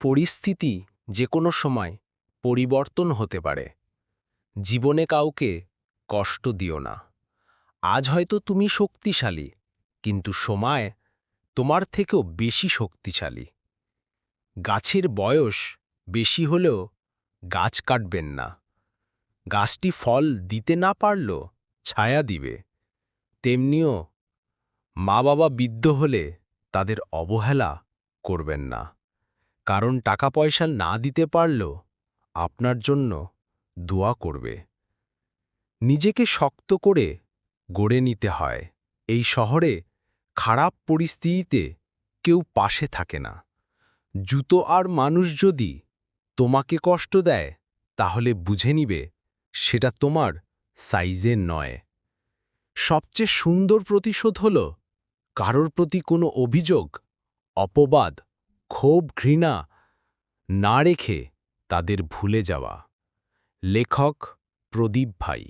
পরিস্থিতি যে কোনো সময় পরিবর্তন হতে পারে। জীবনে কাউকে কষ্ট দিও না। আজ হয়তো তুমি শক্তিশালী, কিন্তু সময় তোমার থেকেও বেশি শক্তিশালী। গাছের বয়স বেশি হলেও গাছ কাটবেন না। গাছটি ফল দিতে না পারলেও ছায়া দিবে। তেমনিও মা বাবা বৃদ্ধ হলে তাদের অবহেলা করবেন না, কারণ টাকা পয়সা না দিতে পারলেও আপনার জন্য দোয়া করবে। নিজেকে শক্ত করে গড়ে নিতে হয়। এই শহরে খারাপ পরিস্থিতিতে কেউ পাশে থাকে না। জুতো আর মানুষ যদি তোমাকে কষ্ট দেয়, তাহলে বুঝে নিবে সেটা তোমার সাইজের নয়। সবচেয়ে সুন্দর প্রতিশোধ হল কারোর প্রতি কোনো অভিযোগ, অপবাদ, ক্ষোভ, ঘৃণা না রেখে তাদের ভুলে যাওয়া। লেখক প্রদীপ ভাই।